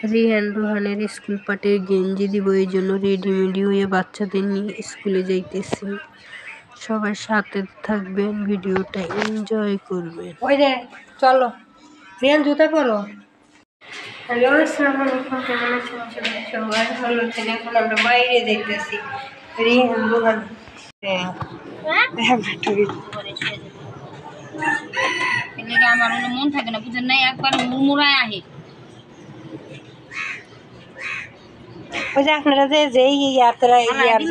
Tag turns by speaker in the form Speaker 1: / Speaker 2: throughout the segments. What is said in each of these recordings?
Speaker 1: Rihan রোহানের school পাটের গেঞ্জি দিব, এই জন্য রেডিমেডি হয়ে বাচ্চাদের নিয়ে স্কুলে যাইতেছি। সবাই সাথে থাকবেন, ভিডিওটা এনজয় করবেন। ওই রে চলো রিহান জুতা পরো। হ্যালো আসসালামু আলাইকুম, কেমন আছেন সবাই? ভালো আছেন? এখন আমরা বাইরে দেখতেছি রিহান রোহান।
Speaker 2: আমার মন থাকে না, বুঝেন নাই, একবার মুড়মুড়ায় আহে।
Speaker 1: ওই যে আপনারা যে ইয়াত্রা ইয়ার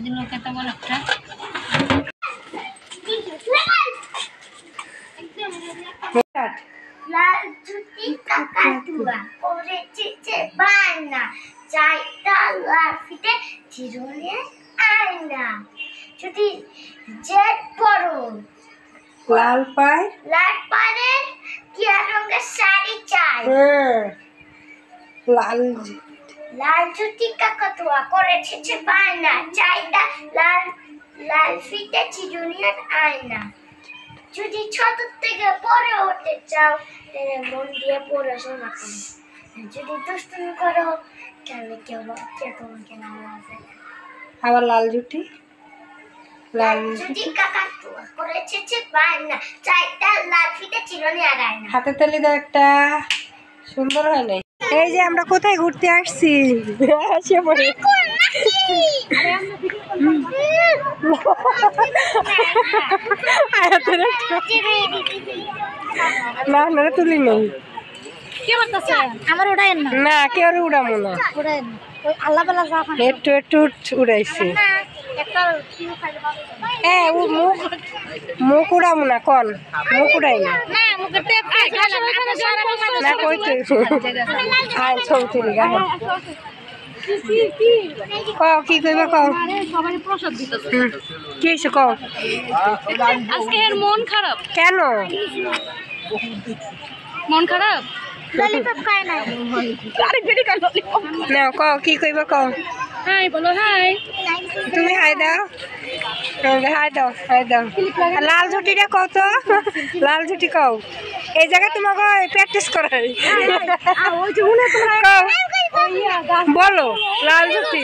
Speaker 2: দিল কেতা বল একটা
Speaker 3: লাল জুতি কাকাতুয়া করেছে যে বায়না, চাইটা লাল ফিতে চিরুনি আয়না। যদি জেট পরো
Speaker 1: লাল
Speaker 3: পাড়ের কি রঙের শাড়ি চাই। লাল জুতি কাকাতুয়া করেছে যে বায়না, চাইটা লাল ফিতে চিরুনি আয়না। যদি ছোট থেকে পরে উঠতে চাও তাহলে মন দিয়ে পড়াশোনা করো, যদি দুষ্টুমি করো তাহলে কেউ তোমাকে নামাবে।
Speaker 1: আবার লাল জুটি
Speaker 3: কাকাতুয়া করেছে যে বায়না, চাইটা লাল ফিতে চিরুনি আর আয়না।
Speaker 1: হাতে তালি দাও একটা, সুন্দর হয় নাই। এই যে আমরা কোথায় ঘুরতে আসছি, আসে পড়ে না আপনারা তুলি নেই
Speaker 2: আমার ওটাই
Speaker 1: না, কেউ উড়াবো না,
Speaker 2: আল্লাহ
Speaker 1: একটু একটু উড়াইছি। মুখ উড়াবো না, কন মুখ উড়াই না না কইতে ছবি তুলি গায়ে কও কি কইবা কও কি হয়েছে কও।
Speaker 2: আজকে এর মন খারাপ
Speaker 1: কেন?
Speaker 2: মন খারাপ
Speaker 3: ললিপপ খায় না।
Speaker 1: না কও কি কইবা কও।
Speaker 2: হাই বলো হাই।
Speaker 1: তুমি হাই দাও, হাই দাও, হাই দাও। লাল ঝুটিটা কও তো, লাল ঝুটি কও। এই জায়গায় তোমাকে প্র্যাকটিস করাই বলো। লাল ঝুটি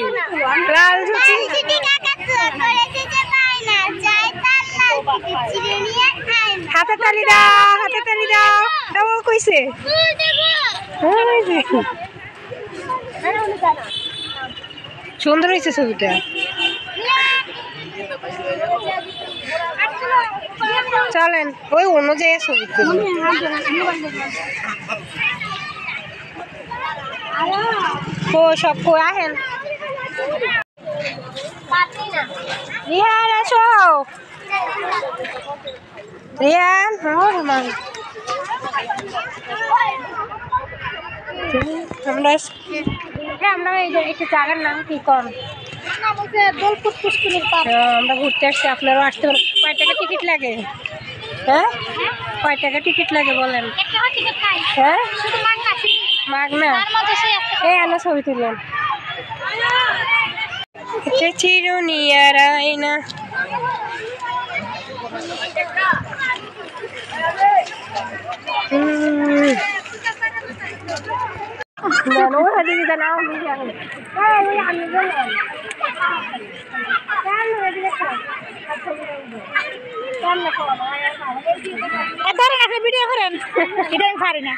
Speaker 1: হাতে তালি দাও, হাতে তালি দাও। ও কইছে সুন্দর হয়েছে ছবিটা। চলেন ওই অনুযায়ী ছবি ও সব কই আহেন। রিহান আসো, রিহান আমরা একটু জায়গার নাম কি কম আমরা ঘুরতে আসছি, আপনারাও আসতে পারেন। কয় টাকা টিকিট লাগে? হ্যাঁ কয় টাকা টিকিট লাগে বলেন? হ্যাঁ মাগনা। এই আনা ছবি তুললেন চিরুনি আর আয়না। ভিডিও করেন, এটা আমি পারি না।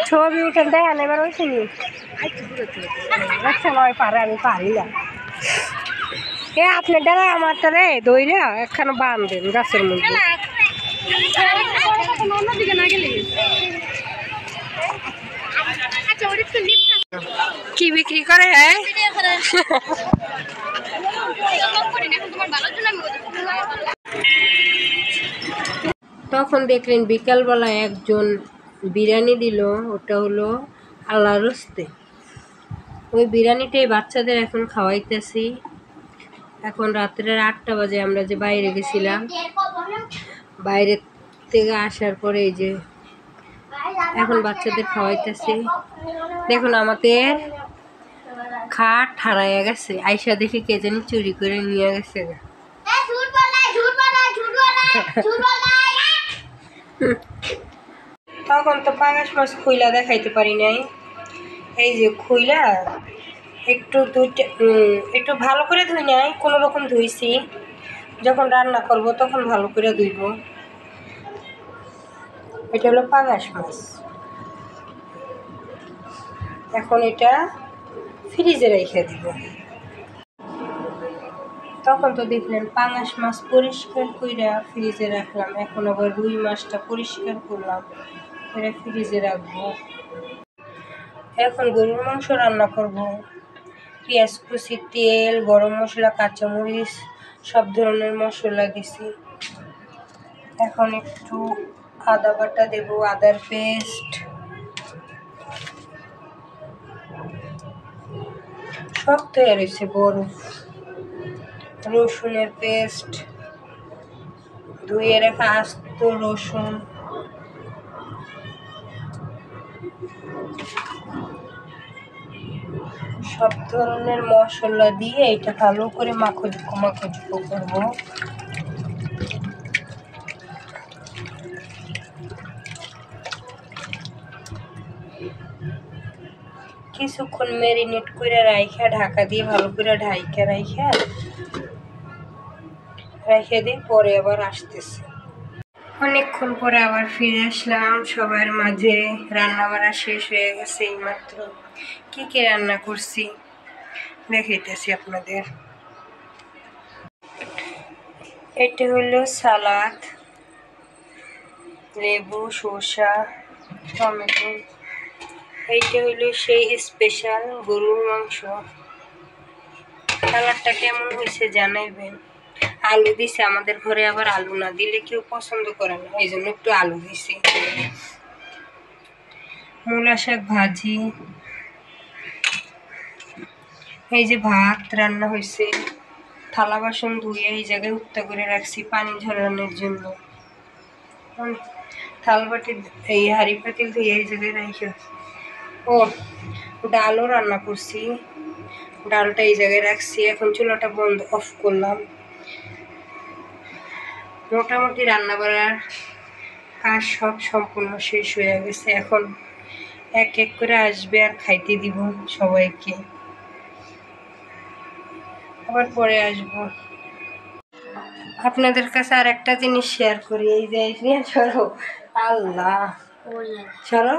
Speaker 1: ছবি উঠেন দেখেন এবার ওই শুনি সময় পারে, আমি পারি না। এ আপনার দ্বারা আমারটা রে দইরা একখানে বাঁধেন গাছের মধ্যে। কি বিক্রি করে? হ্যাঁ তখন দেখলেন বিকালবেলা একজন বিরিয়ানি দিল, ওটা হলো আল্লাহর রস্তে। ওই বিরিয়ানিটাই বাচ্চাদের এখন খাওয়াইতেছি। এখন রাত্রের 8টা বাজে। আমরা যে বাইরে গেছিলাম, বাইরে থেকে আসার পরে এই যে এখন বাচ্চাদের খাওয়াইতেছি। দেখুন আমাদের খাট হারাইয়া গেছে, আইসা দেখি কে জানি চুরি করে নিয়ে গেছে। তখন তো পাঙাশ মাছ খুইলা দেখাইতে পারি নাই। এই যে খুইলা একটু ভালো করে ধুই নাই, কোনো রকম ধুইছি। যখন রান্না করব তখন ভালো করে ধুইব। এটা হলো পাঙাশ মাছ। এখন এটা ফ্রিজে রেখে দিব। তখন তো দেখলেন পাঙাশ মাছ পরিষ্কার কইরা ফ্রিজে রাখলাম। এখন আবার রুই মাছটা পরিষ্কার করলাম, করে ফ্রিজে রাখবো। এখন গরুর মাংস রান্না করব। পেঁয়াজ কুচি, তেল, গরম মশলা, কাঁচামরিচ, সব ধরনের মশলা দিছি। এখন একটু আদা বাটা দেব, আদার পেস্ট, সব তৈরি হয়েছে। বরফ, রসুনের পেস্ট, ধুয়ে রাখা আস্ত রসুন, সব ধরনের মশলা দিয়ে এটা ভালো করে মাখো করব। কিছুক্ষণ ম্যারিনেট করে রাইখা, ঢাকা দিয়ে ভালো করে রাইখা দিয়ে পরে আবার আসতেছে। অনেকক্ষণ পরে আবার ফিরে আসলাম সবার মাঝে। রান্না বান্না শেষ হয়ে গেছে এইমাত্র। কি কি রান্না করছি দেখাইতেছি আপনাদের। এটা হলো সালাদ, লেবু, শসা, টমেটো। এইটা হলো সেই স্পেশাল গরুর মাংস। কালারটা কেমন হয়েছে জানাইবেন। আলু দিছে আমাদের ঘরে, আবার আলু না দিলে কেউ পছন্দ করে না, এই জন্য একটু আলু দিছি। মূলা শাক ভাজি। এই যে ভাত রান্না হয়েছে। থালা বাসন ধুয়ে এই জায়গায় উত্তা করে রাখছি পানি ঝরানোর জন্য। থালবাটি, এই হাঁড়ি পাতিল ধুয়ে এই জায়গায় রাখি। ও, ডালও রান্না করছি, ডালটা এই জায়গায় রাখছি। এখন চুলাটা বন্ধ, অফ করলাম। মোটামুটি রান্না বাড়ার কাজ সব সম্পূর্ণ শেষ হয়ে গেছে। এখন এক এক করে আসবে আর খাইতে দিব সবাইকে, আবার পরে আসবো। আপনাদের কাছে আর একটা জিনিস শেয়ার করি। এই যে সরো, আল্লাহ সরো,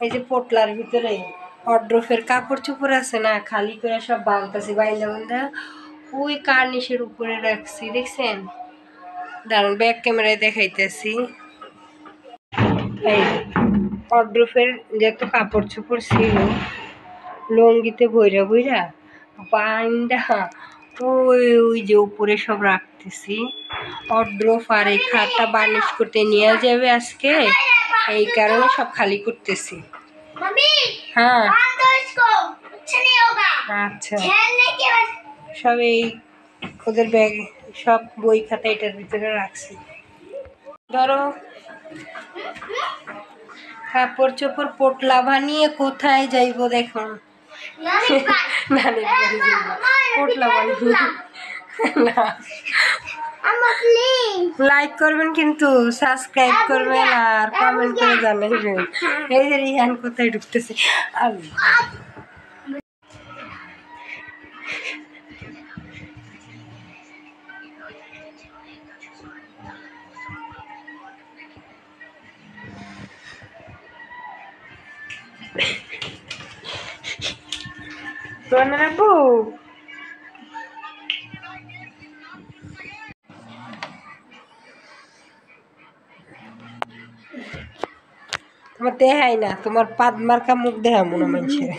Speaker 1: এই যে পোটলার ভিতরে অড্রফের কাপড় চোপড় আছে না, খালি করে সব বাঁধতেছি। বাইন্দা ওই কার্নিশের উপরে রাখছি, দেখছেন? দাঁড়ান, ব্যাক ক্যামেরায় দেখাইতেছি। এই অড্রফের যত কাপড় চোপড় ছিল লঙ্গিতে বইরা বাইন্দা ওই যে উপরে সব রাখতেছি। অড্রফ আর এই খাটটা বার্নিশ করতে নিয়ে যাবে আজকে, এই কারণে সব খালি করতেছি। হ্যাঁ আচ্ছা, সব এই ওদের ব্যাগে সব বই খাতা এটার ভিতরে রাখছি। ধরো, কাপড় চোপড় পোটলা বানিয়ে কোথায় যাইবো দেখুন। পোটলা বানিয়ে লাইক করবেন, কিন্তু সাবস্ক্রাইব করবেন আর কমেন্ট করে জানাবেন। এই যে রিহান কোথায় ঢুকতেছে। রাখবো তোমার দেখাই না, তোমার পাদ মার্কা মুখ দেখা মনে মানুষের।